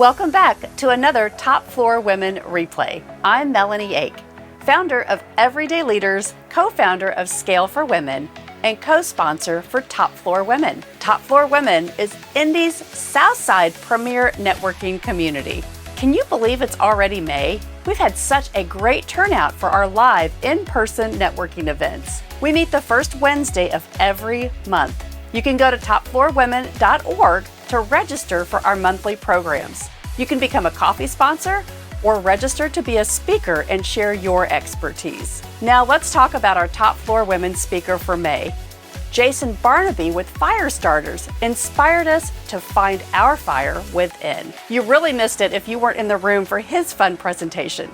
Welcome back to another Top Floor Women replay. I'm Melanie Ake, founder of Everyday Leaders, co-founder of Scale for Women, and co-sponsor for Top Floor Women. Top Floor Women is Indy's Southside premier networking community. Can you believe it's already May? We've had such a great turnout for our live in-person networking events. We meet the first Wednesday of every month. You can go to topfloorwomen.org to register for our monthly programs. You can become a coffee sponsor or register to be a speaker and share your expertise. Now let's talk about our Top Floor Women speaker for May. Jason Barnaby with Fire Starters inspired us to find our fire within. You really missed it if you weren't in the room for his fun presentation.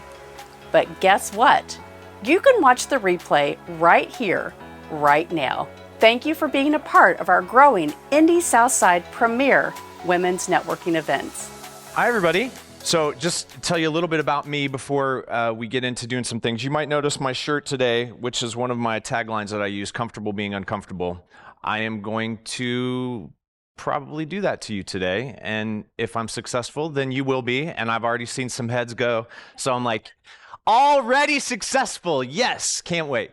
But guess what? You can watch the replay right here, right now. Thank you for being a part of our growing Indy Southside premier women's networking events. Hi, everybody. So just to tell you a little bit about me before we get into doing some things. You might notice my shirt today, which is one of my taglines that I use, comfortable being uncomfortable. I am going to probably do that to you today. And if I'm successful, then you will be. And I've already seen some heads go. So I'm like, already successful. Yes, can't wait.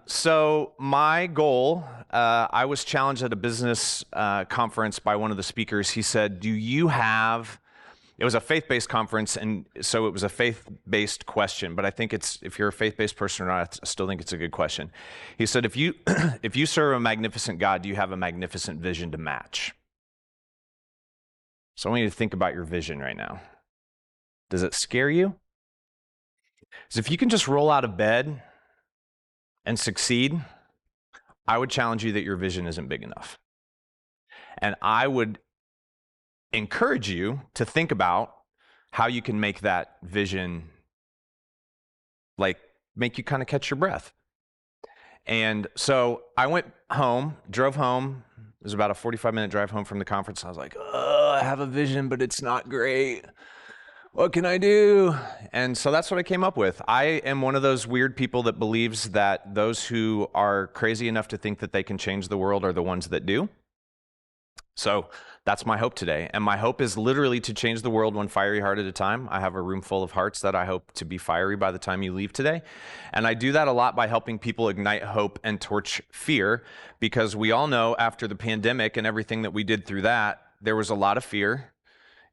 So my goal, I was challenged at a business conference by one of the speakers. He said, it was a faith-based conference, and so it was a faith-based question, but I think if you're a faith-based person or not, I still think it's a good question. He said, if you serve a magnificent God, do you have a magnificent vision to match? So I want you to think about your vision right now. Does it scare you? Because if you can just roll out of bed and succeed, I would challenge you that your vision isn't big enough. And I would encourage you to think about how you can make that vision make you kind of catch your breath. And so I went home, drove home. It was about a 45-minute drive home from the conference. I was like, oh, I have a vision, but it's not great. What can I do? And so that's what I came up with. I am one of those weird people that believes that those who are crazy enough to think that they can change the world are the ones that do. So that's my hope today. And my hope is literally to change the world one fiery heart at a time. I have a room full of hearts that I hope to be fiery by the time you leave today. And I do that a lot by helping people ignite hope and torch fear, because we all know after the pandemic and everything that we did through that, there was a lot of fear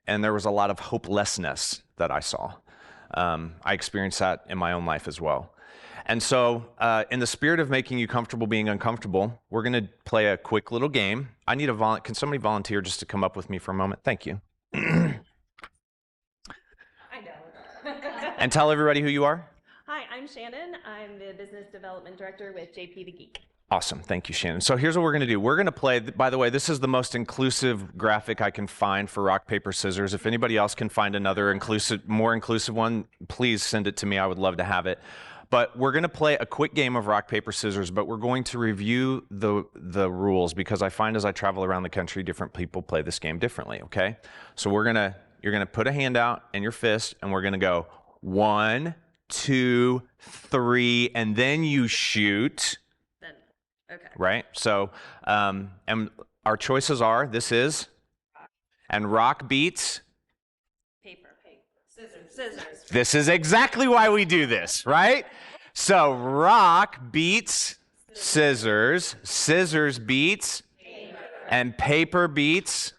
and there was a lot of hopelessness that I saw. I experienced that in my own life as well. And so in the spirit of making you comfortable being uncomfortable, we're going to play a quick little game. I need can somebody volunteer just to come up with me for a moment? Thank you. I know. And tell everybody who you are. Hi, I'm Shannon. I'm the Business Development Director with JP the Geek. Awesome. Thank you, Shannon. So here's what we're going to do. We're going to play, by the way, this is the most inclusive graphic I can find for rock, paper, scissors. If anybody else can find another more inclusive one, please send it to me. I would love to have it. But we're going to play a quick game of rock, paper, scissors, but we're going to review the rules, because I find as I travel around the country, different people play this game differently, okay? So you're going to put a hand out and your fist, and we're going to go 1, 2, 3, and then you shoot. Okay. Right? So, and our choices are, and rock beats. Paper, scissors. This is exactly why we do this, right? So rock beats scissors, scissors beats Paper. And paper beats.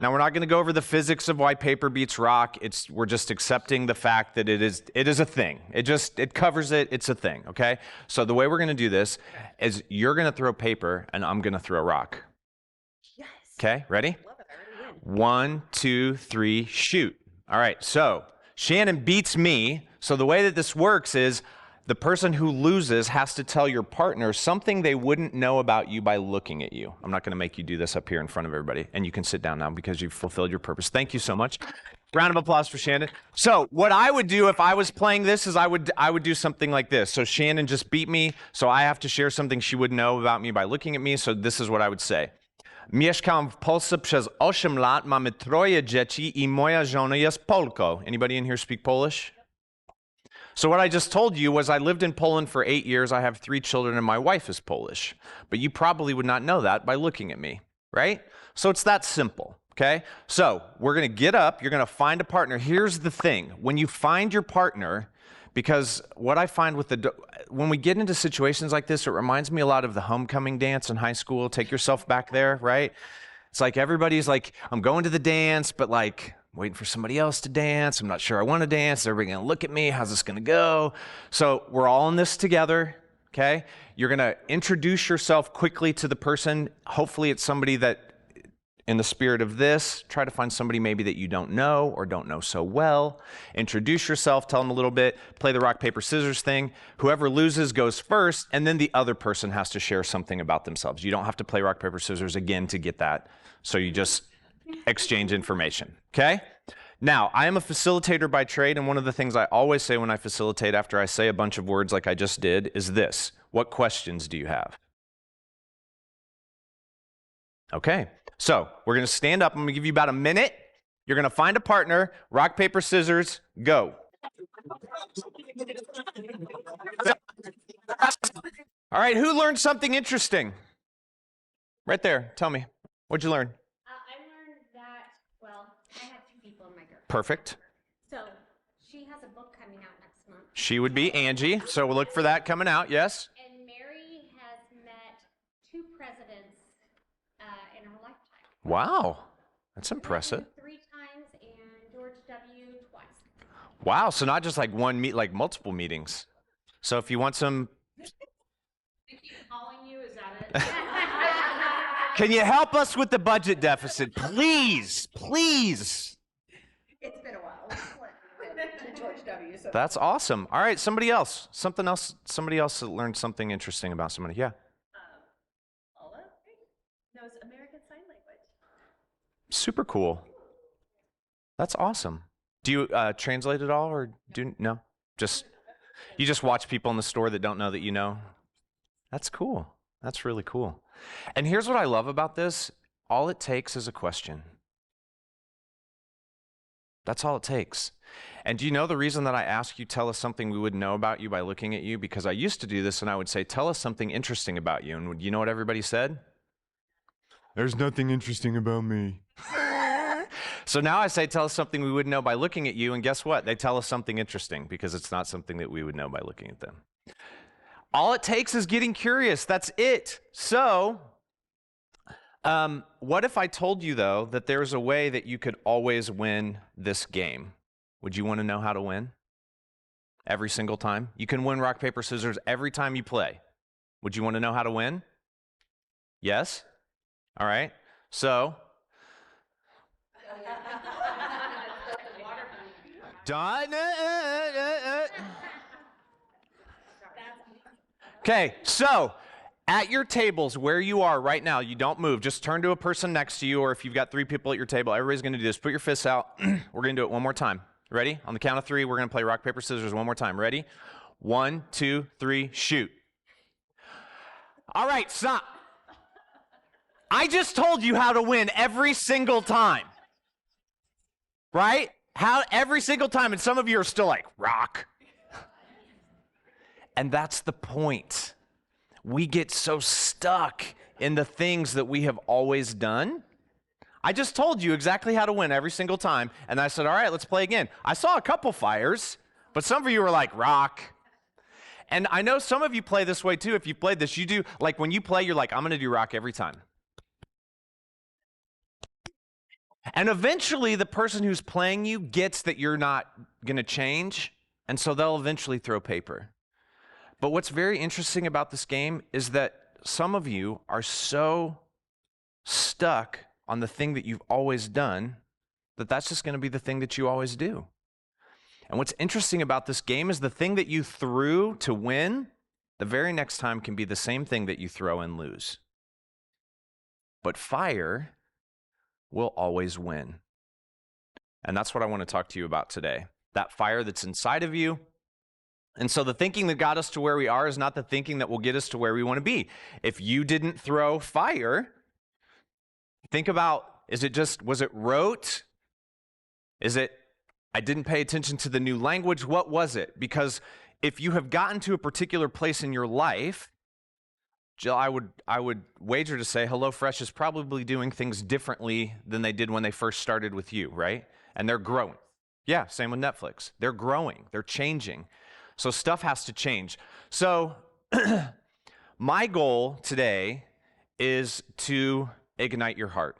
Now, we're not going to go over the physics of why paper beats rock. We're just accepting the fact that it is a thing. It covers it. It's a thing, okay? So the way we're going to do this is you're going to throw paper and I'm going to throw rock. Yes. Okay, ready? Love it. I already win. 1, 2, 3, shoot. All right, so Shannon beats me. So the way that this works is the person who loses has to tell your partner something they wouldn't know about you by looking at you. I'm not going to make you do this up here in front of everybody. And you can sit down now because you've fulfilled your purpose. Thank you so much. Round of applause for Shannon. So what I would do if I was playing this is I would do something like this. So Shannon just beat me, so I have to share something she would know about me by looking at me. So this is what I would say. Mieszkam w Polsce przez 8 lat, mamy 3 dzieci I moja żona jest Polką. Anybody in here speak Polish? So what I just told you was I lived in Poland for 8 years. I have 3 children and my wife is Polish. But you probably would not know that by looking at me, right? So it's that simple. Okay? So we're going to get up. You're going to find a partner. Here's the thing. When you find your partner, because what I find when we get into situations like this, it reminds me a lot of the homecoming dance in high school. Take yourself back there, right? It's like everybody's like, I'm going to the dance, but like waiting for somebody else to dance. I'm not sure I want to dance. Everybody going to look at me. How's this going to go? So we're all in this together, okay? You're going to introduce yourself quickly to the person. Hopefully it's somebody that, in the spirit of this, try to find somebody maybe that you don't know or don't know so well. Introduce yourself, tell them a little bit, play the rock, paper, scissors thing. Whoever loses goes first, and then the other person has to share something about themselves. You don't have to play rock, paper, scissors again to get that. So you just exchange information, okay? Now, I am a facilitator by trade, and one of the things I always say when I facilitate after I say a bunch of words like I just did is this: what questions do you have? Okay, so we're going to stand up. I'm going to give you about a minute. You're going to find a partner. Rock, paper, scissors, go. All right, who learned something interesting? Right there, tell me. What'd you learn? I learned that, well, I have two people in my group. Perfect. So she has a book coming out next month. She would be Angie, so we'll look for that coming out, yes? And Mary has met two presidents in her lifetime. Wow, that's impressive. 3 times and George W. twice. Wow, so not just like one meet, like multiple meetings. So if you want some... They keep calling you, is that it? Can you help us with the budget deficit? Please, please. It's been a while. George W. So. That's awesome. All right, somebody else. Somebody else that learned something interesting about somebody. Yeah. Ola knows American Sign Language. Super cool. That's awesome. Do you translate it all, or no? You just watch people in the store that don't know that you know? That's cool. That's really cool. And here's what I love about this. All it takes is a question. That's all it takes. And do you know the reason that I ask you, tell us something we wouldn't know about you by looking at you? Because I used to do this and I would say, tell us something interesting about you. And you know what everybody said? There's nothing interesting about me. So now I say, tell us something we wouldn't know by looking at you. And guess what? They tell us something interesting because it's not something that we would know by looking at them. All it takes is getting curious. That's it. So, what if I told you, though, that there's a way that you could always win this game? Would you want to know how to win? Every single time? You can win rock, paper, scissors every time you play. Would you want to know how to win? Yes? All right. So, done. Okay, so at your tables where you are right now, you don't move. Just turn to a person next to you, or if you've got 3 people at your table, everybody's going to do this. Put your fists out. We're going to do it one more time. Ready? On the count of 3, we're going to play rock, paper, scissors one more time. Ready? 1, 2, 3, shoot. All right, stop. I just told you how to win every single time. Right? Every single time, and some of you are still like, rock. And that's the point. We get so stuck in the things that we have always done. I just told you exactly how to win every single time, and I said, all right, let's play again. I saw a couple fires, but some of you were like, rock. And I know some of you play this way too. If you've played this, you do, like when you play, you're like, I'm going to do rock every time. And eventually the person who's playing you gets that you're not going to change, and so they'll eventually throw paper. But what's very interesting about this game is that some of you are so stuck on the thing that you've always done that that's just going to be the thing that you always do. And what's interesting about this game is the thing that you threw to win, the very next time can be the same thing that you throw and lose. But fire will always win. And that's what I want to talk to you about today. That fire that's inside of you. And so the thinking that got us to where we are is not the thinking that will get us to where we want to be. If you didn't throw fire, think about, was it rote? Is it, I didn't pay attention to the new language? What was it? Because if you have gotten to a particular place in your life Jill, I would wager to say HelloFresh is probably doing things differently than they did when they first started with you, right? And they're growing. Yeah, same with Netflix. They're growing. They're changing. So stuff has to change. So my goal today is to ignite your heart.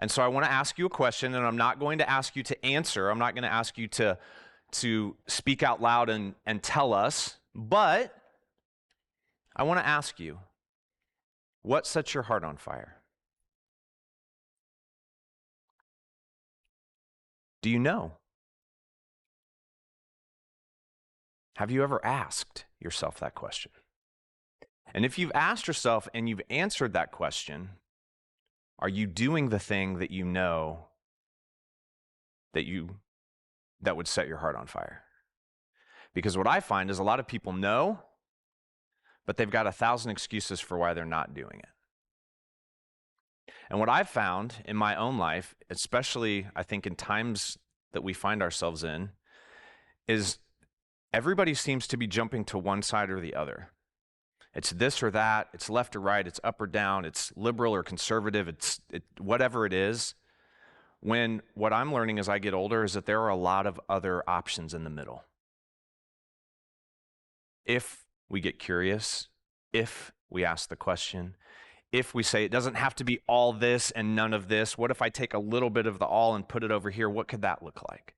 And so I want to ask you a question, and I'm not going to ask you to answer. I'm not going to ask you to speak out loud and tell us, but I want to ask you, what sets your heart on fire? Do you know? Have you ever asked yourself that question? And if you've asked yourself and you've answered that question, are you doing the thing that you know that would set your heart on fire? Because what I find is a lot of people know, but they've got 1,000 excuses for why they're not doing it. And what I've found in my own life, especially I think in times that we find ourselves in, is everybody seems to be jumping to one side or the other. It's this or that, it's left or right, it's up or down, it's liberal or conservative, it's whatever it is. When what I'm learning as I get older is that there are a lot of other options in the middle. If we get curious, if we ask the question, if we say it doesn't have to be all this and none of this, what if I take a little bit of the all and put it over here? What could that look like?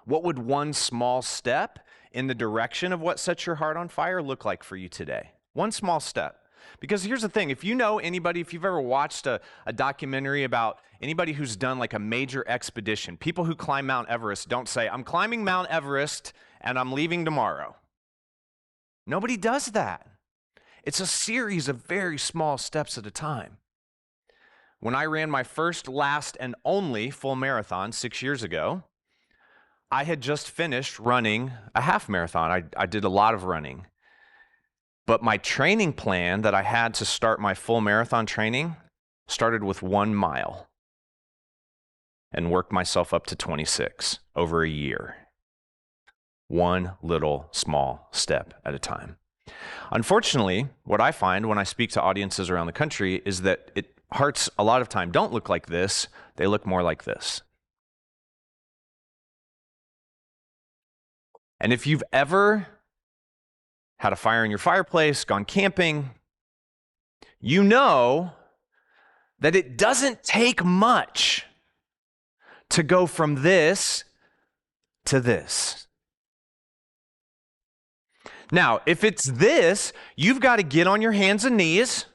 What would one small step in the direction of what sets your heart on fire look like for you today? One small step. Because here's the thing, if you know anybody, if you've ever watched a documentary about anybody who's done like a major expedition, people who climb Mount Everest don't say, I'm climbing Mount Everest and I'm leaving tomorrow. Nobody does that. It's a series of very small steps at a time. When I ran my first, last, and only full marathon 6 years ago, I had just finished running a half marathon. I did a lot of running. But my training plan that I had to start my full marathon training started with 1 mile and worked myself up to 26 over a year. One little small step at a time. Unfortunately, what I find when I speak to audiences around the country is that hearts a lot of time don't look like this, they look more like this. And if you've ever had a fire in your fireplace, gone camping, you know that it doesn't take much to go from this to this. Now, if it's this, you've got to get on your hands and knees.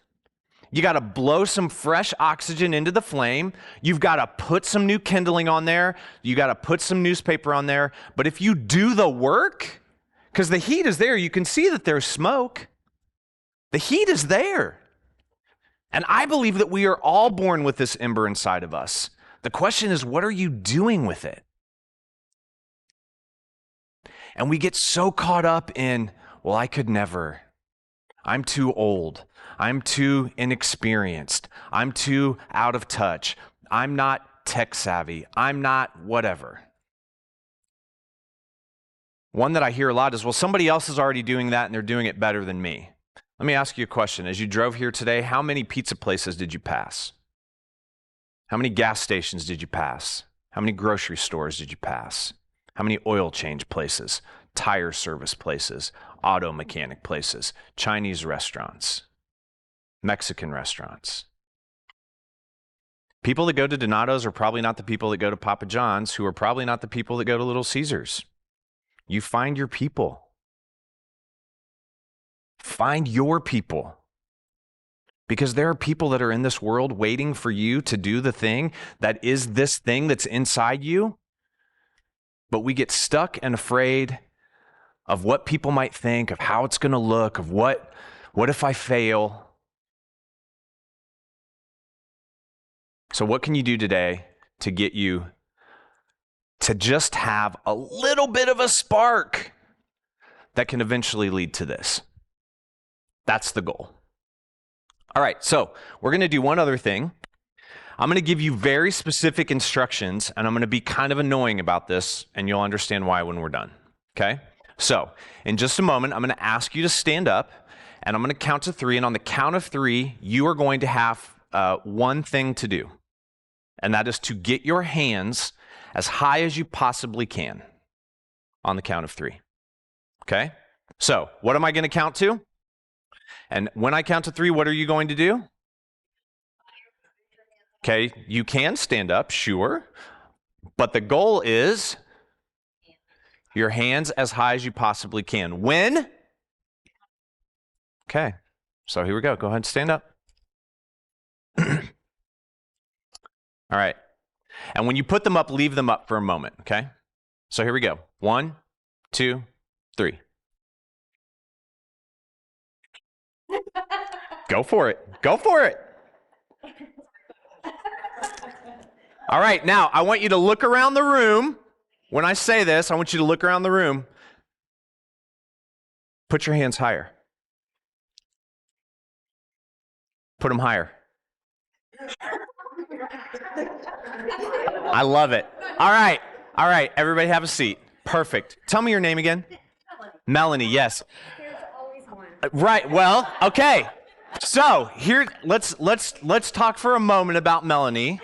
You got to blow some fresh oxygen into the flame. You've got to put some new kindling on there. You got to put some newspaper on there. But if you do the work, because the heat is there, you can see that there's smoke. The heat is there. And I believe that we are all born with this ember inside of us. The question is, what are you doing with it? And we get so caught up in, well, I could never. I'm too old. I'm too inexperienced. I'm too out of touch. I'm not tech savvy. I'm not whatever. One that I hear a lot is, well, somebody else is already doing that and they're doing it better than me. Let me ask you a question. As you drove here today, how many pizza places did you pass? How many gas stations did you pass? How many grocery stores did you pass? How many oil change places, tire service places, auto mechanic places, Chinese restaurants, Mexican restaurants? People that go to Donato's are probably not the people that go to Papa John's, who are probably not the people that go to Little Caesars. You find your people. Find your people. Because there are people that are in this world waiting for you to do the thing that is this thing that's inside you. But we get stuck and afraid of what people might think, of how it's going to look, of what if I fail? So what can you do today to get you to just have a little bit of a spark that can eventually lead to this? That's the goal. All right, so we're going to do one other thing. I'm going to give you very specific instructions, and I'm going to be kind of annoying about this, and you'll understand why when we're done, okay? So in just a moment, I'm going to ask you to stand up, And I'm going to count to 3. And on the count of 3, you are going to have one thing to do. And that is to get your hands as high as you possibly can on the count of 3. Okay? So, what am I going to count to? And when I count to 3, what are you going to do? Okay, you can stand up, sure. But the goal is your hands as high as you possibly can. When? Okay, so here we go. Go ahead and stand up. All right. And when you put them up, leave them up for a moment, okay? So here we go. 1, 2, 3. Go for it. Go for it. All right, now I want you to look around the room. When I say this, I want you to look around the room. Put your hands higher. Put them higher. I love it. All right, everybody have a seat. Perfect. Tell me your name again. Melanie, yes. There's always one. Right, well, okay. So here, let's talk for a moment about Melanie.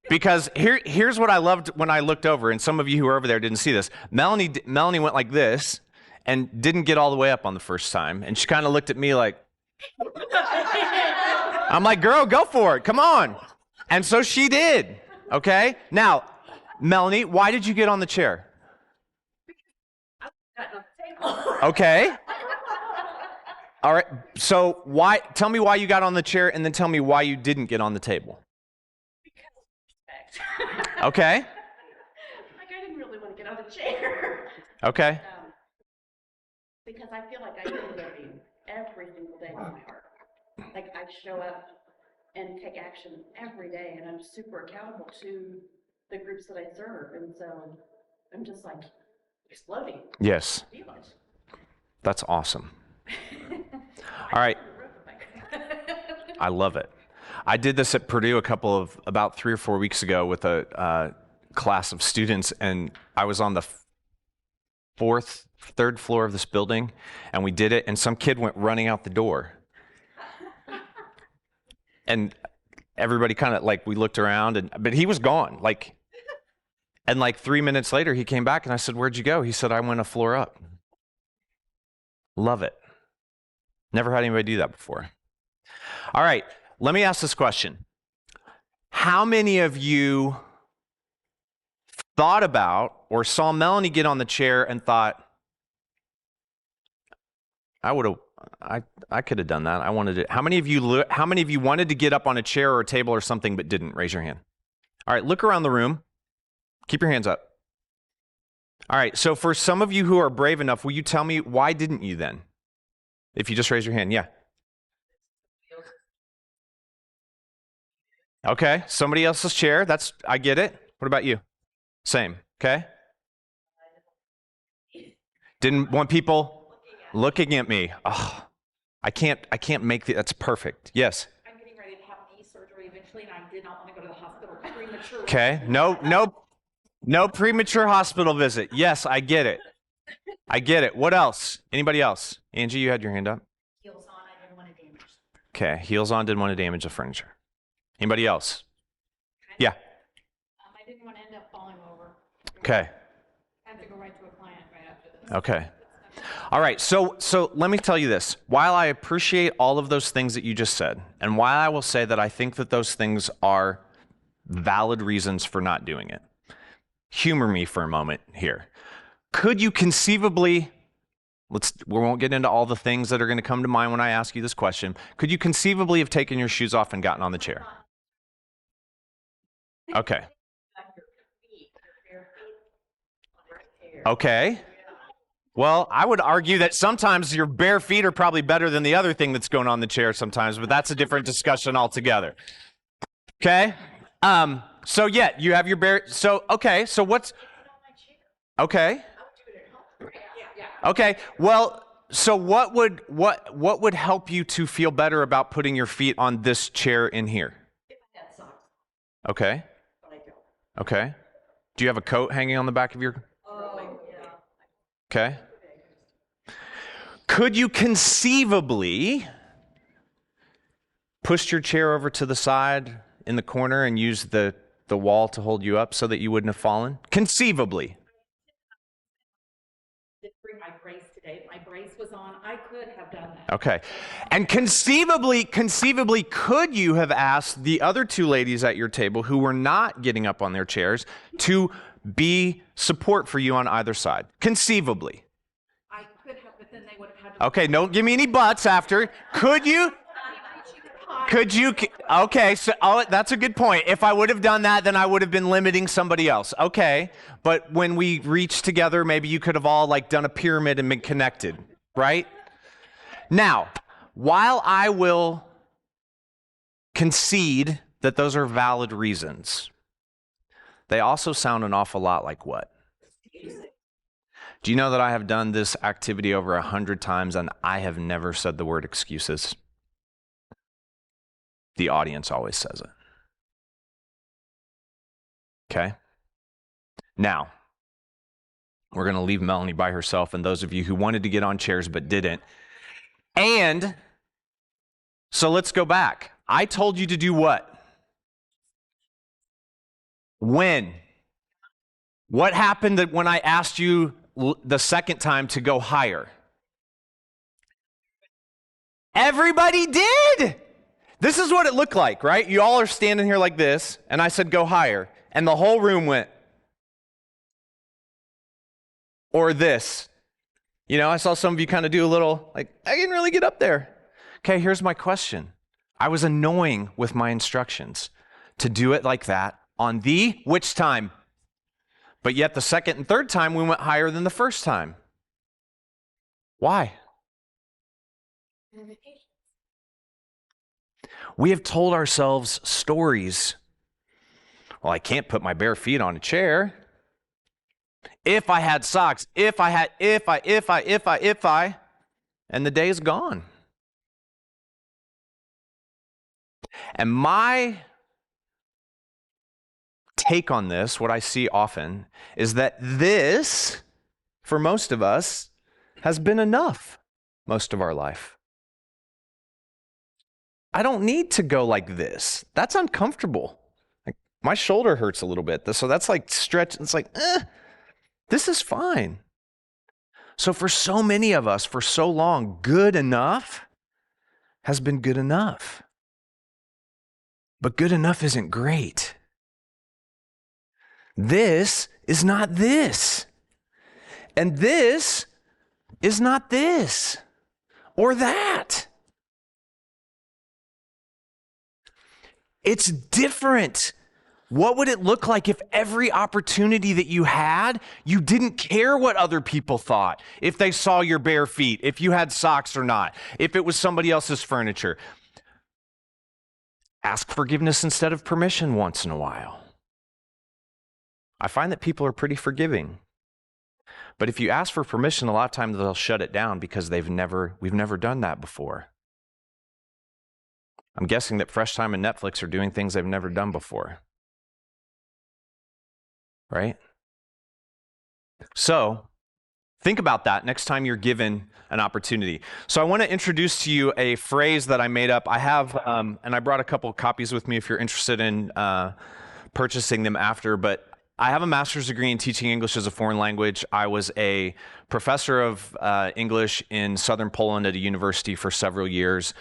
Because here's what I loved when I looked over, and some of you who were over there didn't see this. Melanie went like this and didn't get all the way up on the first time. And she kind of looked at me like, I'm like, girl, go for it. Come on. And so she did. Okay? Now, Melanie, why did you get on the chair? Okay. All right. So tell me why you got on the chair, and then tell me why you didn't get on the table. Okay. Like, I didn't really want to get on the chair. Okay. Because I feel like I do learning every single day with my heart. Like, I show up and take action every day, and I'm super accountable to the groups that I serve. And so I'm just like exploding. Yes. That's awesome. All right. I love it. I did this at Purdue about 3 or 4 weeks ago with a class of students, and I was on the third floor of this building, and we did it, and some kid went running out the door. And everybody kind of we looked around, but he was gone. And 3 minutes later, he came back, and I said, "Where'd you go?" He said, "I went a floor up." Love it. Never had anybody do that before. All right. Let me ask this question. How many of you thought about or saw Melanie get on the chair and thought, I could have done that. I wanted it. How many of you wanted to get up on a chair or a table or something but didn't? Raise your hand. All right, look around the room. Keep your hands up. All right, so for some of you who are brave enough, will you tell me why didn't you then? If you just raise your hand, yeah. Okay, somebody else's chair. I get it. What about you? Same, okay? Didn't want people looking at me. Oh, I can't make that's perfect. Yes. I'm getting ready to have knee surgery eventually, and I did not want to go to the hospital prematurely. Okay, no premature hospital visit. Yes, I get it. I get it. What else? Anybody else? Angie, you had your hand up. Heels on, I didn't want to damage. Okay, heels on, didn't want to damage the furniture. Anybody else? Yeah. I didn't want to end up falling over. Okay. I have to go right to a client right after this. Okay. All right. So let me tell you this. While I appreciate all of those things that you just said, and while I will say that I think that those things are valid reasons for not doing it, humor me for a moment here. Could you conceivably, we won't get into all the things that are going to come to mind when I ask you this question. Could you conceivably have taken your shoes off and gotten on the chair? Okay. Okay. Well, I would argue that sometimes your bare feet are probably better than the other thing that's going on the chair sometimes, but that's a different discussion altogether. Okay? So yeah, you have your bare, so what's, okay. Okay, well, so what would help you to feel better about putting your feet on this chair in here? If I had socks, Okay. but I don't. Okay. Do you have a coat hanging on the back of your? Oh, yeah. Okay. Could you conceivably push your chair over to the side in the corner and use the wall to hold you up so that you wouldn't have fallen? Conceivably. Did bring my brace today. If my brace was on, I could have done that. Okay. And conceivably, could you have asked the other two ladies at your table who were not getting up on their chairs to be support for you on either side? Conceivably. I could have, but then they would have had to. Okay, don't give me any buts after. Could you? Could you? Okay, so that's a good point. If I would have done that, then I would have been limiting somebody else. Okay, but when we reached together, maybe you could have all like done a pyramid and been connected, right? Now, while I will concede that those are valid reasons, they also sound an awful lot like what? Do you know that I have done this activity over 100 times and I have never said the word excuses? The audience always says it. Okay? Now, we're going to leave Melanie by herself and those of you who wanted to get on chairs but didn't. And so let's go back. I told you to do what? When? What happened that when I asked you the second time to go higher? Everybody did. This is what it looked like, right? You all are standing here like this, and I said, go higher. And the whole room went. Or this. You know, I saw some of you kind of do a little, like, I didn't really get up there. Okay, here's my question. I was annoying with my instructions to do it like that on the which time? But yet the second and third time, we went higher than the first time. Why? We have told ourselves stories. Well, I can't put my bare feet on a chair. If I had socks, if I, and the day is gone. And my take on this, what I see often, is that this, for most of us, has been enough most of our life. I don't need to go like this. That's uncomfortable. Like, my shoulder hurts a little bit. So that's like stretch. It's like, this is fine. So for so many of us, for so long, good enough has been good enough. But good enough isn't great. This is not this. And this is not this or that. It's different. What would it look like if every opportunity that you had, you didn't care what other people thought? If they saw your bare feet, if you had socks or not, if it was somebody else's furniture. Ask forgiveness instead of permission once in a while. I find that people are pretty forgiving. But if you ask for permission, a lot of times they'll shut it down because we've never done that before. I'm guessing that Fresh Time and Netflix are doing things they've never done before. Right? So, think about that next time you're given an opportunity. So I want to introduce to you a phrase that I made up. I have, and I brought a couple of copies with me if you're interested in purchasing them after, but I have a master's degree in teaching English as a foreign language. I was a professor of English in southern Poland at a university for several years.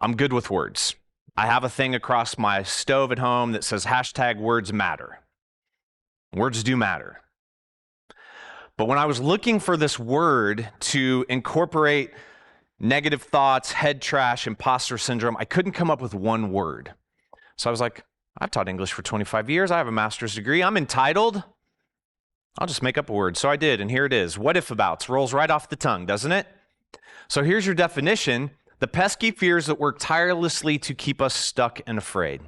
I'm good with words. I have a thing across my stove at home that says #words matter. Words do matter. But when I was looking for this word to incorporate negative thoughts, head trash, imposter syndrome, I couldn't come up with one word. So I was like, I've taught English for 25 years. I have a master's degree. I'm entitled. I'll just make up a word. So I did, and here it is. What if abouts? Rolls right off the tongue, doesn't it? So here's your definition. The pesky fears that work tirelessly to keep us stuck and afraid.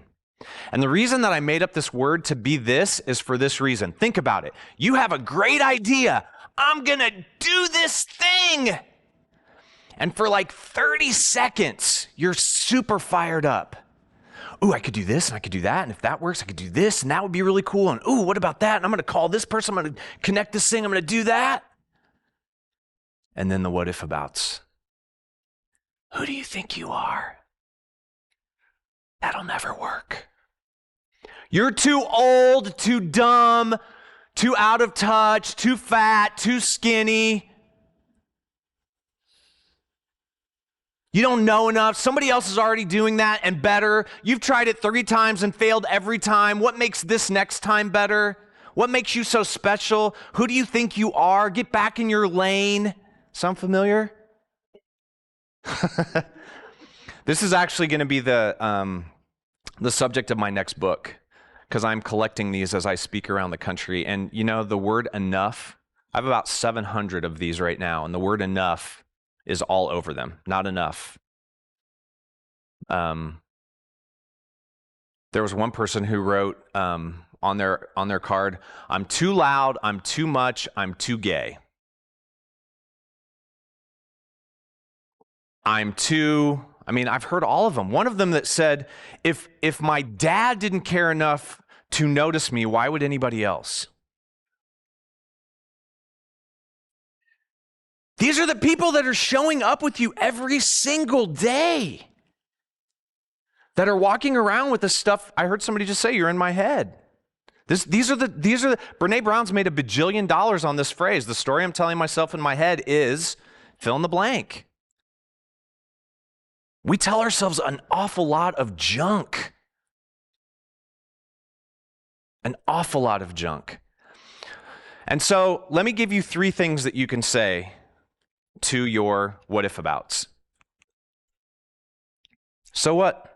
And the reason that I made up this word to be this is for this reason. Think about it. You have a great idea. I'm going to do this thing. And for like 30 seconds, you're super fired up. Ooh, I could do this and I could do that. And if that works, I could do this and that would be really cool. And ooh, what about that? And I'm going to call this person. I'm going to connect this thing. I'm going to do that. And then the what if abouts. Who do you think you are? That'll never work. You're too old, too dumb, too out of touch, too fat, too skinny. You don't know enough. Somebody else is already doing that and better. You've tried it 3 times and failed every time. What makes this next time better? What makes you so special? Who do you think you are? Get back in your lane. Sound familiar? This is actually going to be the subject of my next book, because I'm collecting these as I speak around the country. And you know, the word enough, I have about 700 of these right now, and the word enough is all over them. Not enough. There was one person who wrote on their card, "I'm too loud, I'm too much, I'm too gay. I've heard all of them. One of them that said, if my dad didn't care enough to notice me, why would anybody else?" These are the people that are showing up with you every single day, that are walking around with this stuff. I heard somebody just say, "You're in my head." These are the Brene Brown's made $1 bajillion on this phrase. The story I'm telling myself in my head is fill in the blank. We tell ourselves an awful lot of junk. An awful lot of junk. And so let me give you 3 things that you can say to your what if abouts. So what?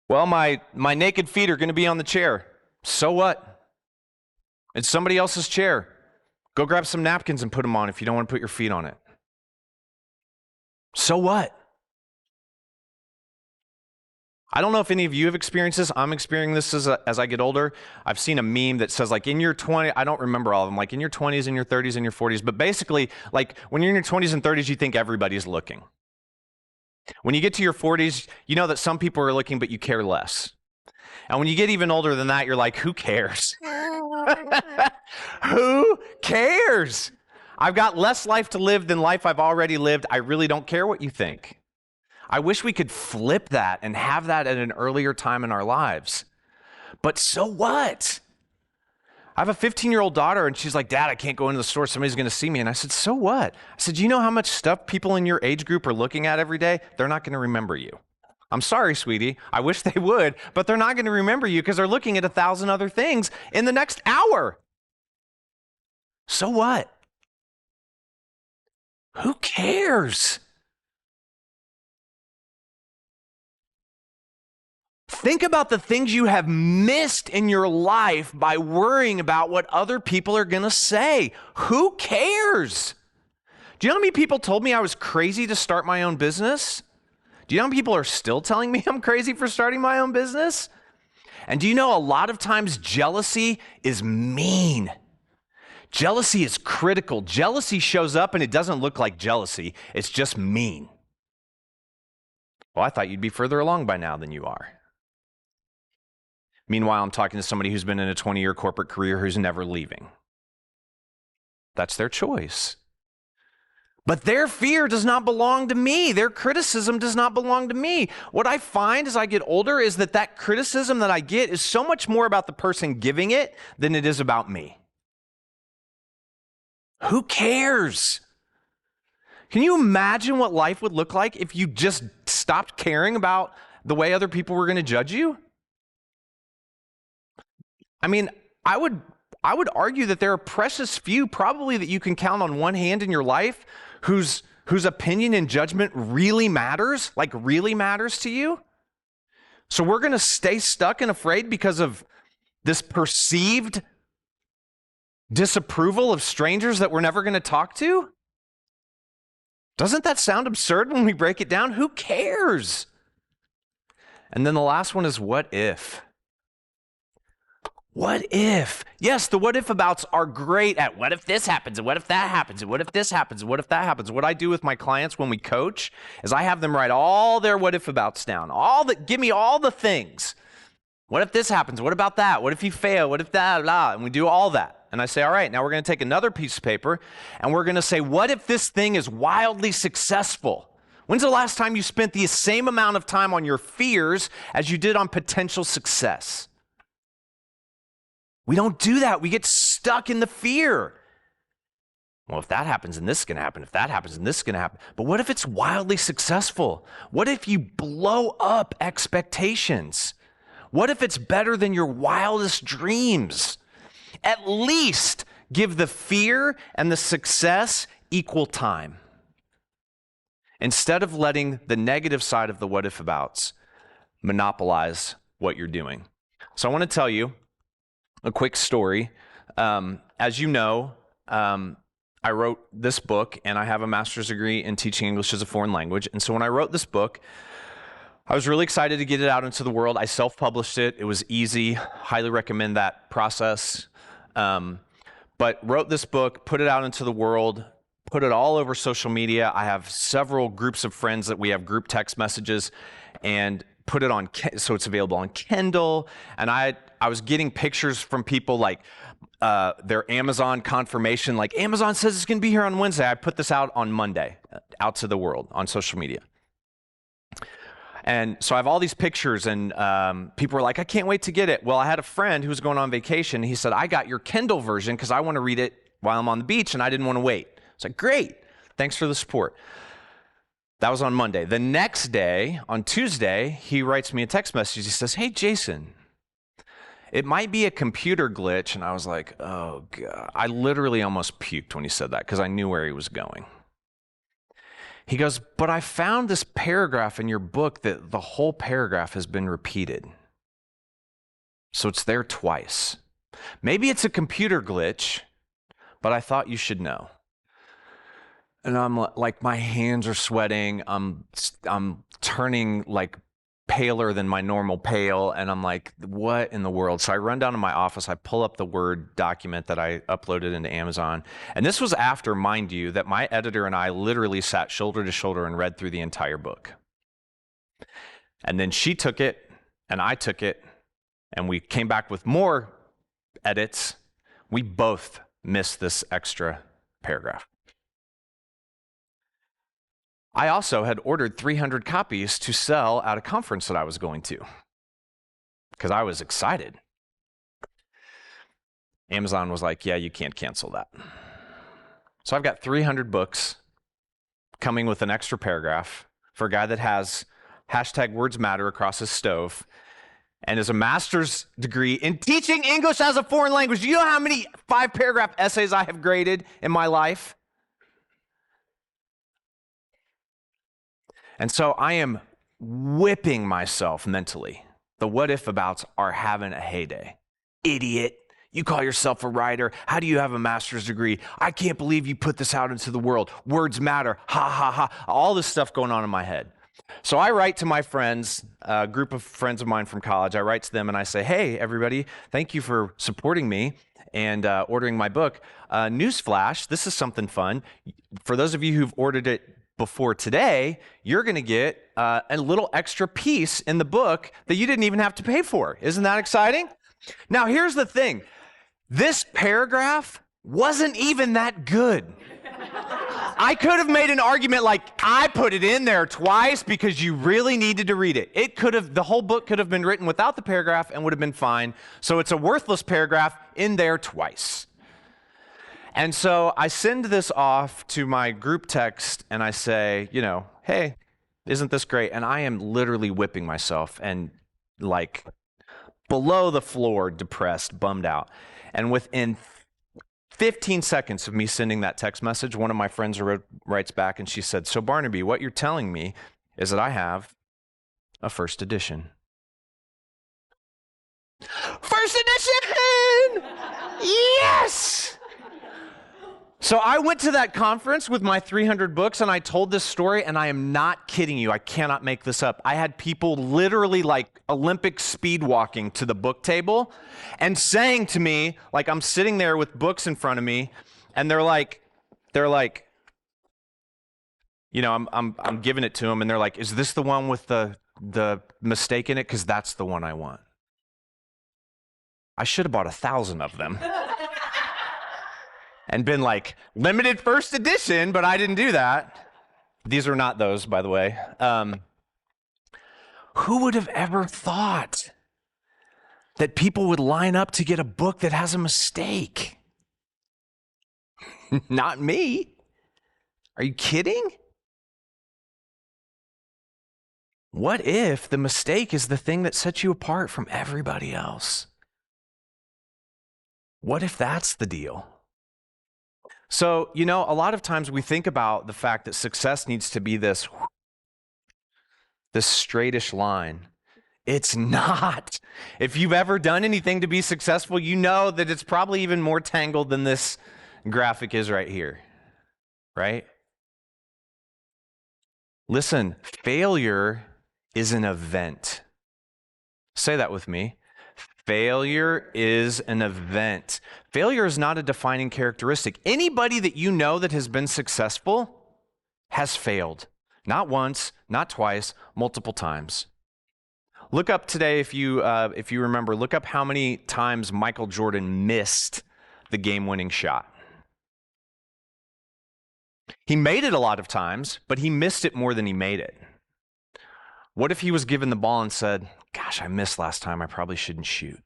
Well, my naked feet are going to be on the chair. So what? It's somebody else's chair. Go grab some napkins and put them on if you don't want to put your feet on it. So what? I don't know if any of you have experienced this. I'm experiencing this as I get older. I've seen a meme that says, like, in your 20s, I don't remember all of them, like in your 20s, in your 30s, in your 40s, but basically, like, when you're in your 20s and 30s, you think everybody's looking. When you get to your 40s, you know that some people are looking, but you care less. And when you get even older than that, you're like, who cares? Who cares? I've got less life to live than life I've already lived. I really don't care what you think. I wish we could flip that and have that at an earlier time in our lives. But so what? I have a 15-year-old daughter, and she's like, "Dad, I can't go into the store. Somebody's going to see me." And I said, "So what?" I said, "Do you know how much stuff people in your age group are looking at every day? They're not going to remember you. I'm sorry, sweetie. I wish they would, but they're not going to remember you because they're looking at 1,000 other things in the next hour. So what? Who cares?" Think about the things you have missed in your life by worrying about what other people are going to say. Who cares? Do you know how many people told me I was crazy to start my own business? Do you know how many people are still telling me I'm crazy for starting my own business? And do you know a lot of times jealousy is mean? Jealousy is critical. Jealousy shows up and it doesn't look like jealousy. It's just mean. Well, I thought you'd be further along by now than you are. Meanwhile, I'm talking to somebody who's been in a 20-year corporate career who's never leaving. That's their choice. But their fear does not belong to me. Their criticism does not belong to me. What I find as I get older is that criticism that I get is so much more about the person giving it than it is about me. Who cares? Can you imagine what life would look like if you just stopped caring about the way other people were going to judge you? I mean, I would argue that there are precious few, probably that you can count on one hand in your life, whose opinion and judgment really matters, like really matters to you. So we're going to stay stuck and afraid because of this perceived disapproval of strangers that we're never going to talk to? Doesn't that sound absurd when we break it down? Who cares? And then the last one is what if? What if? Yes, the what if abouts are great at what if this happens, and what if that happens, and what if this happens, and what if that happens. What I do with my clients when we coach is I have them write all their what if abouts down. Give me all the things. What if this happens? What about that? What if you fail? What if that, blah? And we do all that. And I say, all right, now we're going to take another piece of paper and we're going to say, what if this thing is wildly successful? When's the last time you spent the same amount of time on your fears as you did on potential success? We don't do that. We get stuck in the fear. Well, if that happens, then this is going to happen. If that happens, then this is going to happen. But what if it's wildly successful? What if you blow up expectations? What if it's better than your wildest dreams? At least give the fear and the success equal time. Instead of letting the negative side of the what if abouts monopolize what you're doing. So I want to tell you a quick story. As you know, I wrote this book and I have a master's degree in teaching English as a foreign language. And so when I wrote this book, I was really excited to get it out into the world. I self-published it. It was easy. Highly recommend that process. But wrote this book, put it out into the world, put it all over social media. I have several groups of friends that we have group text messages, and put it on, so it's available on Kindle. And I was getting pictures from people like their Amazon confirmation, like Amazon says it's going to be here on Wednesday. I put this out on Monday, out to the world on social media. And so I have all these pictures, and people were like, I can't wait to get it. Well, I had a friend who was going on vacation. He said, I got your Kindle version because I want to read it while I'm on the beach, and I didn't want to wait. I was like, great. Thanks for the support. That was on Monday. The next day, on Tuesday, he writes me a text message. He says, hey, Jason, it might be a computer glitch. And I was like, oh, God. I literally almost puked when he said that because I knew where he was going. He goes, but I found this paragraph in your book that the whole paragraph has been repeated. So it's there twice. Maybe it's a computer glitch, but I thought you should know. And I'm like, my hands are sweating. I'm turning like paler than my normal pale. And I'm like, what in the world? So I run down to my office. I pull up the Word document that I uploaded into Amazon. And this was after, mind you, that my editor and I literally sat shoulder to shoulder and read through the entire book. And then she took it and I took it and we came back with more edits. We both missed this extra paragraph. I also had ordered 300 copies to sell at a conference that I was going to because I was excited. Amazon was like, yeah, you can't cancel that. So I've got 300 books coming with an extra paragraph for a guy that has #WordsMatter across his stove and is a master's degree in teaching English as a foreign language. Do you know how many 5-paragraph essays I have graded in my life? And so I am whipping myself mentally. The what if abouts are having a heyday. Idiot. You call yourself a writer. How do you have a master's degree? I can't believe you put this out into the world. Words matter. Ha, ha, ha. All this stuff going on in my head. So I write to my friends, a group of friends of mine from college. I write to them and I say, hey, everybody, thank you for supporting me and ordering my book. Newsflash, this is something fun. For those of you who've ordered it before today, you're going to get a little extra piece in the book that you didn't even have to pay for. Isn't that exciting? Now, here's the thing. This paragraph wasn't even that good. I could have made an argument like, I put it in there twice because you really needed to read it. The whole book could have been written without the paragraph and would have been fine. So it's a worthless paragraph in there twice. And so I send this off to my group text and I say, hey, isn't this great? And I am literally whipping myself and like below the floor, depressed, bummed out. And within 15 seconds of me sending that text message, one of my friends writes back and she said, so Barnaby, what you're telling me is that I have a first edition. First edition! Yes! So I went to that conference with my 300 books and I told this story, and I am not kidding you. I cannot make this up. I had people literally like Olympic speed walking to the book table and saying to me, like I'm sitting there with books in front of me, and they're like, I'm giving it to them, and they're like, is this the one with the mistake in it? Because that's the one I want. I should have bought 1,000 of them. and been like, limited first edition, but I didn't do that. These are not those, by the way. Who would have ever thought that people would line up to get a book that has a mistake? Not me. Are you kidding? What if the mistake is the thing that sets you apart from everybody else? What if that's the deal? So, a lot of times we think about the fact that success needs to be this straightish line. It's not. If you've ever done anything to be successful, you know that it's probably even more tangled than this graphic is right here, right? Listen, failure is an event. Say that with me. Failure is an event. Failure is not a defining characteristic. Anybody that you know that has been successful has failed. Not once, not twice, multiple times. Look up today, if you remember, look up how many times Michael Jordan missed the game-winning shot. He made it a lot of times, but he missed it more than he made it. What if he was given the ball and said, gosh, I missed last time, I probably shouldn't shoot?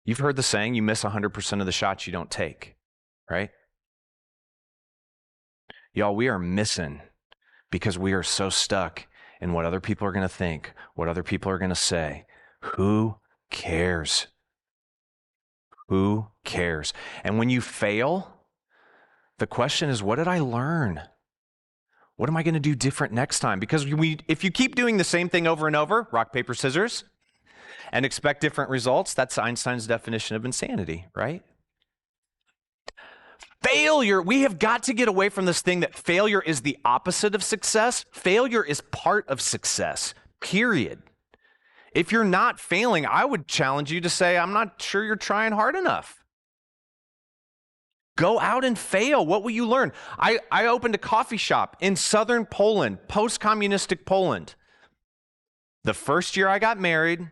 You've heard the saying, you miss 100% of the shots you don't take, right? Y'all, we are missing because we are so stuck in what other people are going to think, what other people are going to say. Who cares? Who cares? And when you fail, the question is, what did I learn? What am I going to do different next time? Because if you keep doing the same thing over and over, rock, paper, scissors, and expect different results, that's Einstein's definition of insanity, right? Failure, we have got to get away from this thing that failure is the opposite of success. Failure is part of success, period. If you're not failing, I would challenge you to say, I'm not sure you're trying hard enough. Go out and fail. What will you learn? I opened a coffee shop in southern Poland, post-communistic Poland. The first year I got married,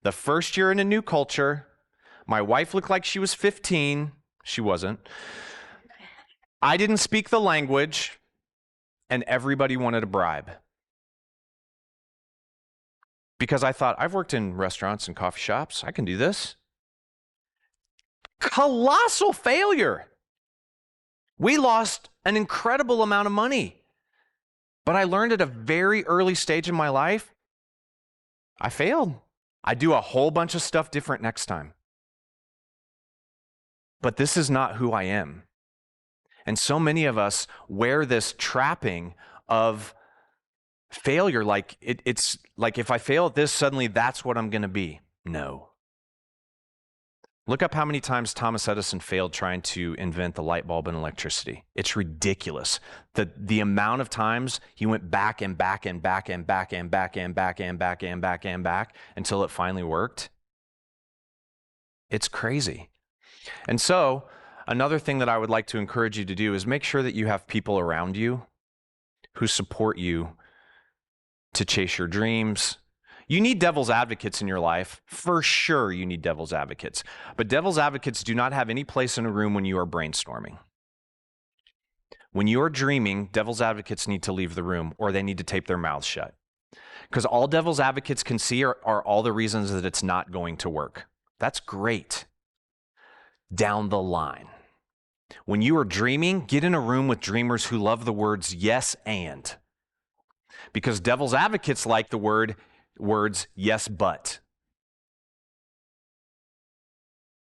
the first year in a new culture, my wife looked like she was 15. She wasn't. I didn't speak the language, and everybody wanted a bribe. Because I thought, I've worked in restaurants and coffee shops. I can do this. Colossal failure. We lost an incredible amount of money. But I learned at a very early stage in my life, I failed. I do a whole bunch of stuff different next time. But this is not who I am. And so many of us wear this trapping of failure, like it's like if I fail at this, suddenly that's what I'm going to be. No. Look up how many times Thomas Edison failed trying to invent the light bulb and electricity. It's ridiculous. The amount of times he went back and back and back and back and back and back and back and back and back until it finally worked. It's crazy. And so another thing that I would like to encourage you to do is make sure that you have people around you who support you to chase your dreams. You need devil's advocates in your life. For sure, you need devil's advocates. But devil's advocates do not have any place in a room when you are brainstorming. When you are dreaming, devil's advocates need to leave the room, or they need to tape their mouths shut. Because all devil's advocates can see are all the reasons that it's not going to work. That's great. Down the line. When you are dreaming, get in a room with dreamers who love the words yes and. Because devil's advocates like the words yes but.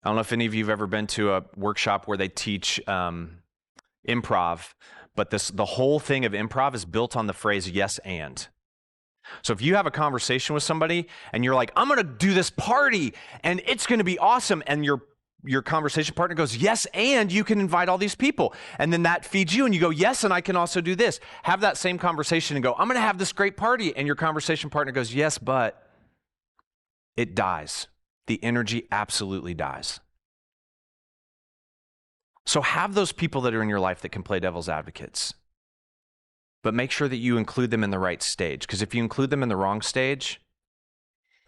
I don't know if any of you have ever been to a workshop where they teach improv, but the whole thing of improv is built on the phrase yes and. So if you have a conversation with somebody and you're like, I'm going to do this party and it's going to be awesome, and your conversation partner goes, yes, and you can invite all these people. And then that feeds you and you go, yes, and I can also do this. Have that same conversation and go, I'm going to have this great party. And your conversation partner goes, yes, but it dies. The energy absolutely dies. So have those people that are in your life that can play devil's advocates. But make sure that you include them in the right stage. Because if you include them in the wrong stage,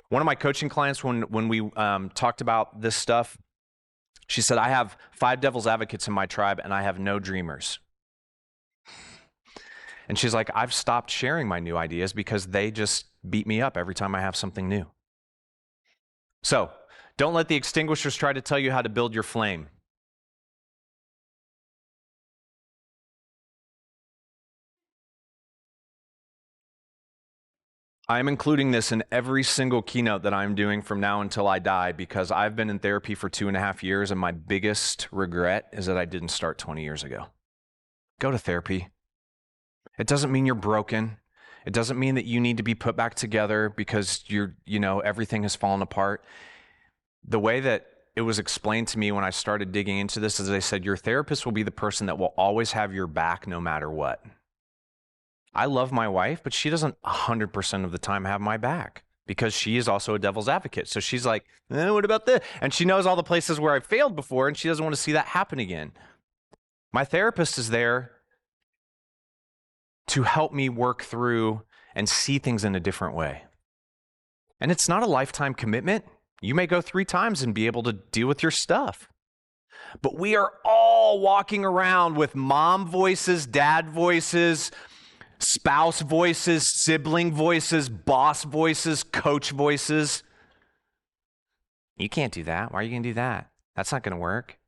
one of my coaching clients, when we talked about this stuff, She said, I have 5 devil's advocates in my tribe and I have no dreamers. And she's like, I've stopped sharing my new ideas because they just beat me up every time I have something new. So don't let the extinguishers try to tell you how to build your flame. I am including this in every single keynote that I'm doing from now until I die because I've been in therapy for 2.5 years and my biggest regret is that I didn't start 20 years ago. Go to therapy. It doesn't mean you're broken. It doesn't mean that you need to be put back together because everything has fallen apart. The way that it was explained to me when I started digging into this is they said, your therapist will be the person that will always have your back no matter what. I love my wife, but she doesn't 100% of the time have my back because she is also a devil's advocate. So she's like, what about this? And she knows all the places where I've failed before, and she doesn't want to see that happen again. My therapist is there to help me work through and see things in a different way. And it's not a lifetime commitment. You may go 3 times and be able to deal with your stuff. But we are all walking around with mom voices, dad voices, spouse voices, sibling voices, boss voices, coach voices. You can't do that. Why are you going to do that? That's not going to work.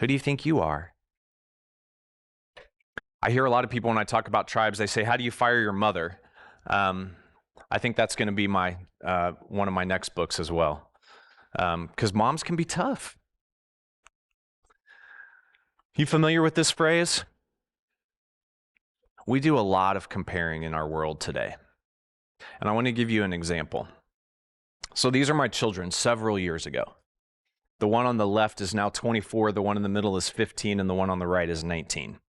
Who do you think you are? I hear a lot of people when I talk about tribes, they say, how do you fire your mother? I think that's going to be my one of my next books as well. Because moms can be tough. You familiar with this phrase? We do a lot of comparing in our world today. And I want to give you an example. So these are my children several years ago. The one on the left is now 24, the one in the middle is 15, and the one on the right is 19.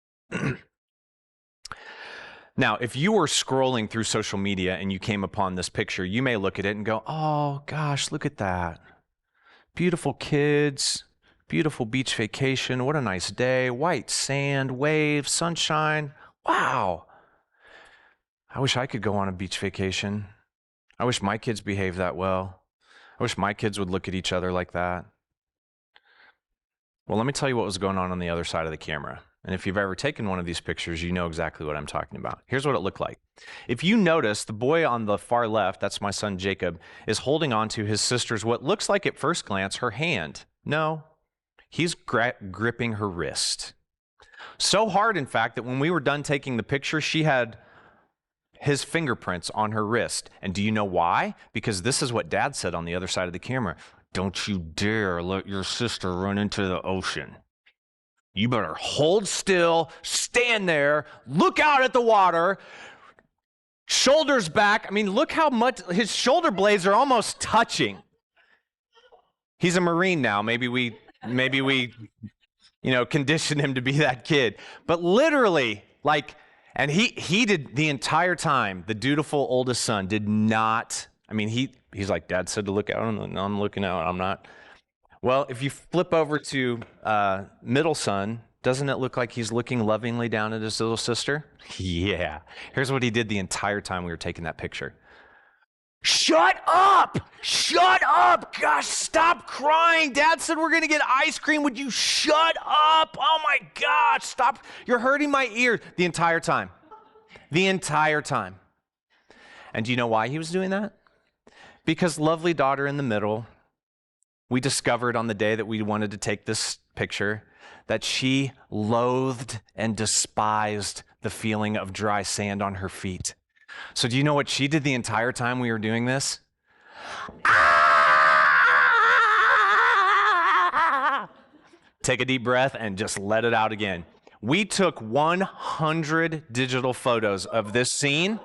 Now, if you were scrolling through social media and you came upon this picture, you may look at it and go, oh gosh, look at that. Beautiful kids, beautiful beach vacation, what a nice day, white sand, waves, sunshine. Wow. I wish I could go on a beach vacation. I wish my kids behaved that well. I wish my kids would look at each other like that. Well, let me tell you what was going on the other side of the camera. And if you've ever taken one of these pictures, you know exactly what I'm talking about. Here's what it looked like. If you notice, the boy on the far left, that's my son Jacob, is holding on to his sister's, what looks like at first glance, her hand. No, he's gripping her wrist. So hard, in fact, that when we were done taking the picture, she had his fingerprints on her wrist. And do you know why? Because this is what Dad said on the other side of the camera. Don't you dare let your sister run into the ocean. You better hold still, stand there, look out at the water, shoulders back. I mean, look how much his shoulder blades are almost touching. He's a Marine now. Maybe we condition him to be that kid. But literally, and he did the entire time, the dutiful oldest son did not, he's like, Dad said to look out. No, I'm looking out. I'm not. Well, if you flip over to middle son, doesn't it look like he's looking lovingly down at his little sister? Yeah. Here's what he did the entire time we were taking that picture. Shut up! Shut up! Gosh, stop crying. Dad said we're going to get ice cream. Would you shut up? Oh my gosh, stop. You're hurting my ears. The entire time. The entire time. And do you know why he was doing that? Because lovely daughter in the middle, we discovered on the day that we wanted to take this picture that she loathed and despised the feeling of dry sand on her feet. So do you know what she did the entire time we were doing this? Ah! Take a deep breath and just let it out again. We took 100 digital photos of this scene,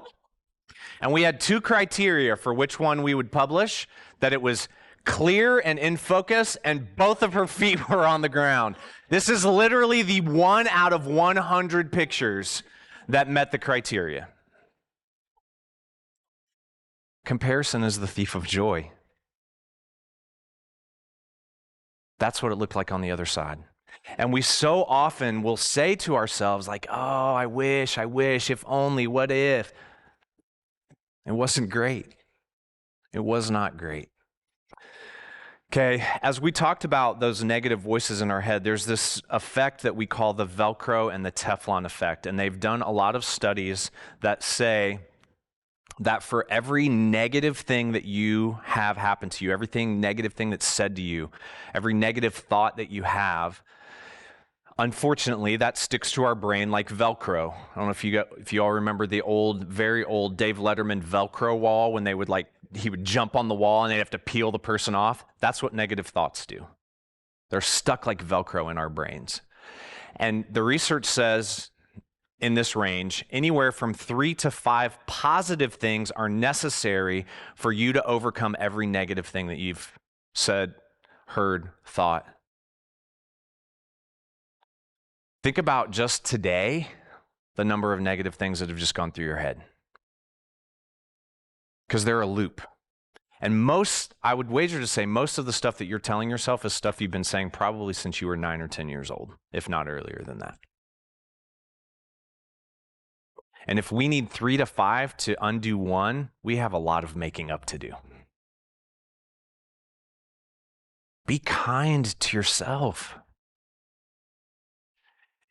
and we had 2 criteria for which one we would publish, that it was clear and in focus, and both of her feet were on the ground. This is literally the 1 out of 100 pictures that met the criteria. Comparison is the thief of joy. That's what it looked like on the other side. And we so often will say to ourselves, like, oh, I wish, if only, what if? It wasn't great. It was not great. Okay, as we talked about those negative voices in our head, there's this effect that we call the Velcro and the Teflon effect. And they've done a lot of studies that say that for every negative thing that you have happen to you, everything negative thing that's said to you, every negative thought that you have, unfortunately, that sticks to our brain like Velcro. I don't know if you all remember the old, very old Dave Letterman Velcro wall when he would jump on the wall and they'd have to peel the person off. That's what negative thoughts do. They're stuck like Velcro in our brains. And the research says in this range, anywhere from 3 to 5 positive things are necessary for you to overcome every negative thing that you've said, heard, thought. Think about just today, the number of negative things that have just gone through your head. Because they're a loop. And I would wager to say, most of the stuff that you're telling yourself is stuff you've been saying probably since you were 9 or 10 years old, if not earlier than that. And if we need 3 to 5 to undo 1, we have a lot of making up to do. Be kind to yourself.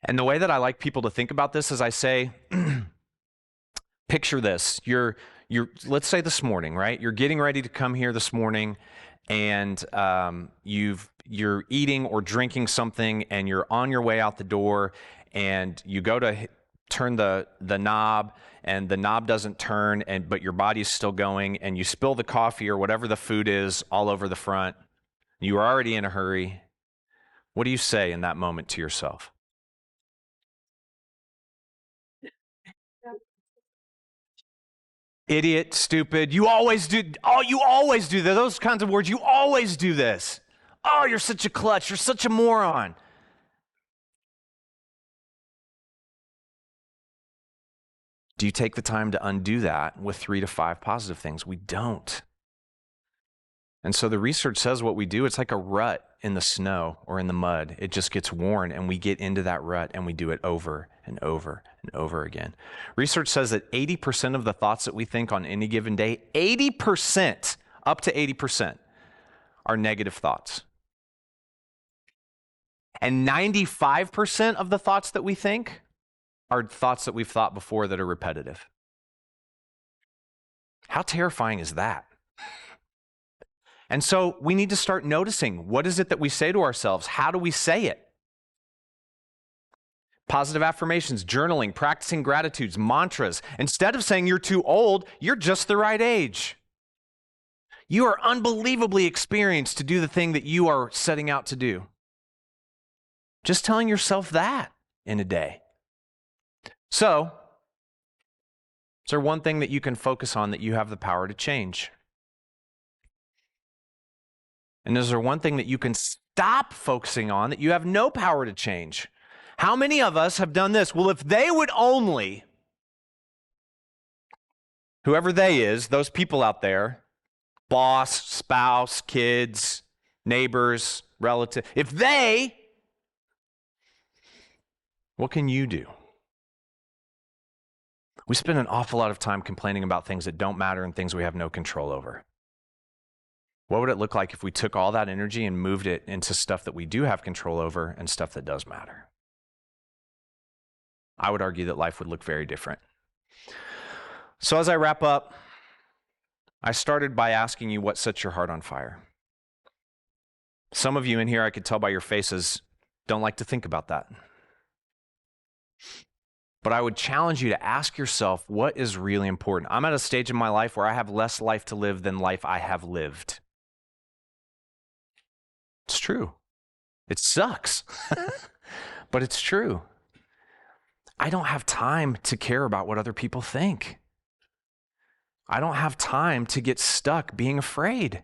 And the way that I like people to think about this is I say, picture this. Let's say this morning, right? You're getting ready to come here this morning and you're eating or drinking something and you're on your way out the door and you go to turn the knob and the knob doesn't turn but your body's still going and you spill the coffee or whatever the food is all over the front. You are already in a hurry. What do you say in that moment to yourself? Idiot, stupid, you always do those kinds of words. You always do this. Oh, you're such a klutz. You're such a moron. Do you take the time to undo that with 3 to 5 positive things? We don't. And so the research says what we do, it's like a rut in the snow or in the mud. It just gets worn and we get into that rut and we do it over and over and over again. Research says that 80% of the thoughts that we think on any given day, 80%, up to 80%, are negative thoughts. And 95% of the thoughts that we think are thoughts that we've thought before that are repetitive. How terrifying is that? And so we need to start noticing, what is it that we say to ourselves? How do we say it? Positive affirmations, journaling, practicing gratitudes, mantras. Instead of saying you're too old, you're just the right age. You are unbelievably experienced to do the thing that you are setting out to do. Just telling yourself that in a day. So, is there one thing that you can focus on that you have the power to change? And is there one thing that you can stop focusing on that you have no power to change? How many of us have done this? Well, if they would only, whoever they is, those people out there, boss, spouse, kids, neighbors, relative, what can you do? We spend an awful lot of time complaining about things that don't matter and things we have no control over. What would it look like if we took all that energy and moved it into stuff that we do have control over and stuff that does matter? I would argue that life would look very different. So as I wrap up, I started by asking you what sets your heart on fire. Some of you in here, I could tell by your faces, don't like to think about that. But I would challenge you to ask yourself, what is really important? I'm at a stage in my life where I have less life to live than life I have lived. It's true. It sucks, but it's true. I don't have time to care about what other people think. I don't have time to get stuck being afraid.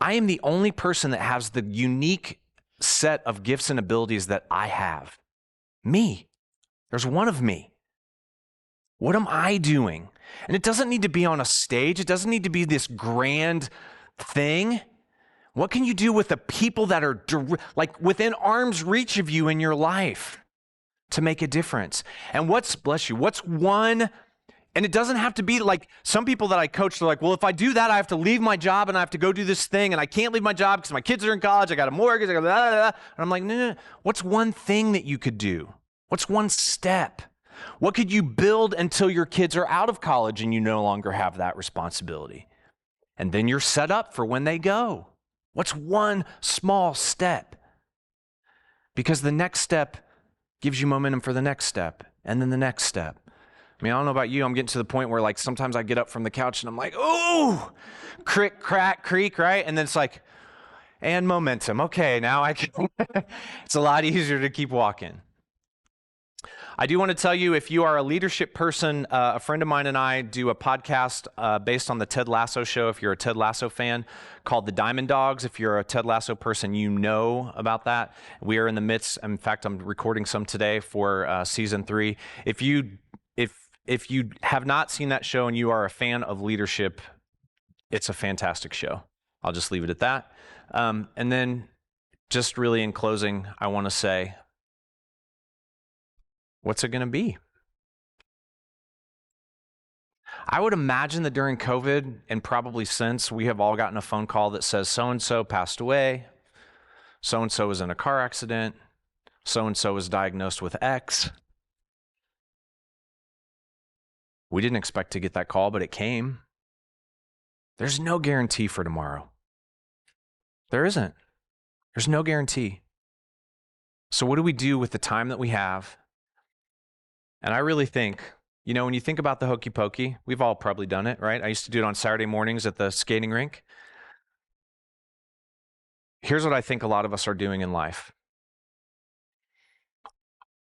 I am the only person that has the unique set of gifts and abilities that I have. Me. There's one of me. What am I doing? And it doesn't need to be on a stage. It doesn't need to be this grand thing. What can you do with the people that are like within arm's reach of you in your life to make a difference? And what's one And it doesn't have to be like some people that I coach, they're like, well, if I do that, I have to leave my job and I have to go do this thing and I can't leave my job because my kids are in college, I got a mortgage, I got blah, blah, blah. And I'm like, no. What's one thing that you could do? What's one step? What could you build until your kids are out of college and you no longer have that responsibility? And then you're set up for when they go. What's one small step? Because the next step gives you momentum for the next step and then the next step. I mean, I don't know about you. I'm getting to the point where like sometimes I get up from the couch and I'm like, ooh, crick, crack, creak, right? And then it's like, and momentum. Okay, now I can, it's a lot easier to keep walking. I do want to tell you, if you are a leadership person, a friend of mine and I do a podcast based on the Ted Lasso show, if you're a Ted Lasso fan, called The Diamond Dogs. If you're a Ted Lasso person, you know about that. We are in the midst, in fact, I'm recording some today for season 3. If you have not seen that show and you are a fan of leadership, it's a fantastic show. I'll just leave it at that. And then just really in closing, I want to say, what's it going to be? I would imagine that during COVID and probably since, we have all gotten a phone call that says so-and-so passed away, so-and-so was in a car accident, so-and-so was diagnosed with X. We didn't expect to get that call, but it came. There's no guarantee for tomorrow. There isn't. There's no guarantee. So what do we do with the time that we have? And I really think, you know, when you think about the hokey pokey, we've all probably done it, right? I used to do it on Saturday mornings at the skating rink. Here's what I think a lot of us are doing in life.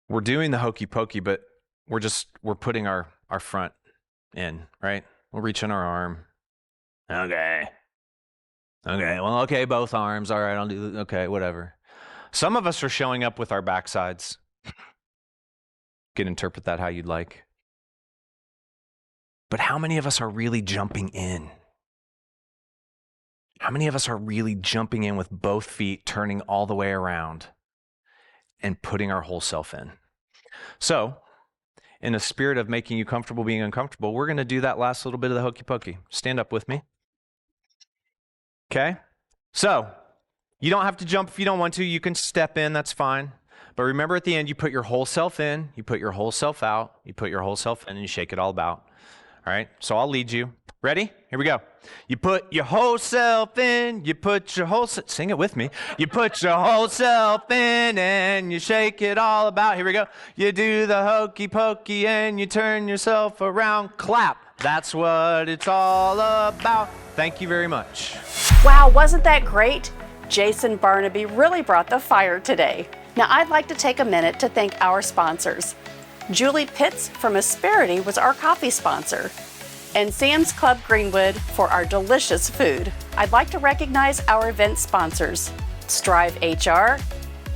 We're doing the hokey pokey, but we're putting our front in, right? We'll reach in our arm. Okay, well, okay, both arms. All right, I'll do, okay, whatever. Some of us are showing up with our backsides. You can interpret that how you'd like. But how many of us are really jumping in? How many of us are really jumping in with both feet, turning all the way around and putting our whole self in? So, in a spirit of making you comfortable being uncomfortable, we're going to do that last little bit of the hokey pokey. Stand up with me. Okay? So, you don't have to jump if you don't want to. You can step in, that's fine. But remember, at the end, you put your whole self in, you put your whole self out, you put your whole self in, and you shake it all about. All right? So I'll lead you. Ready? Here we go. You put your whole self in, you put your whole sing it with me. You put your whole self in and you shake it all about. Here we go. You do the hokey pokey and you turn yourself around. Clap. That's what it's all about. Thank you very much. Wow, wasn't that great? Jason Barnaby really brought the fire today. Now, I'd like to take a minute to thank our sponsors. Julie Pitts from Asperity was our coffee sponsor, and Sam's Club Greenwood for our delicious food. I'd like to recognize our event sponsors, Strive HR,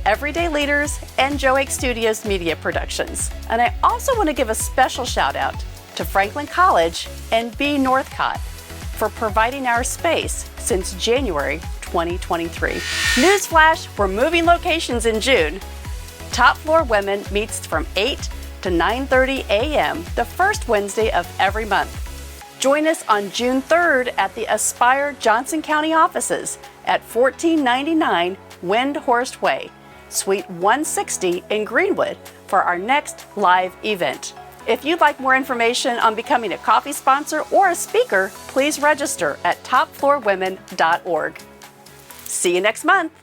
Everyday Leaders, and Joake Studios Media Productions. And I also want to give a special shout out to Franklin College and B. Northcott for providing our space since January 2023. Newsflash, we're moving locations in June. Top Floor Women meets from 8 to 9:30 a.m. the first Wednesday of every month. Join us on June 3rd at the Aspire Johnson County offices at 1499 Windhorst Way, Suite 160 in Greenwood for our next live event. If you'd like more information on becoming a coffee sponsor or a speaker, please register at topfloorwomen.org. See you next month.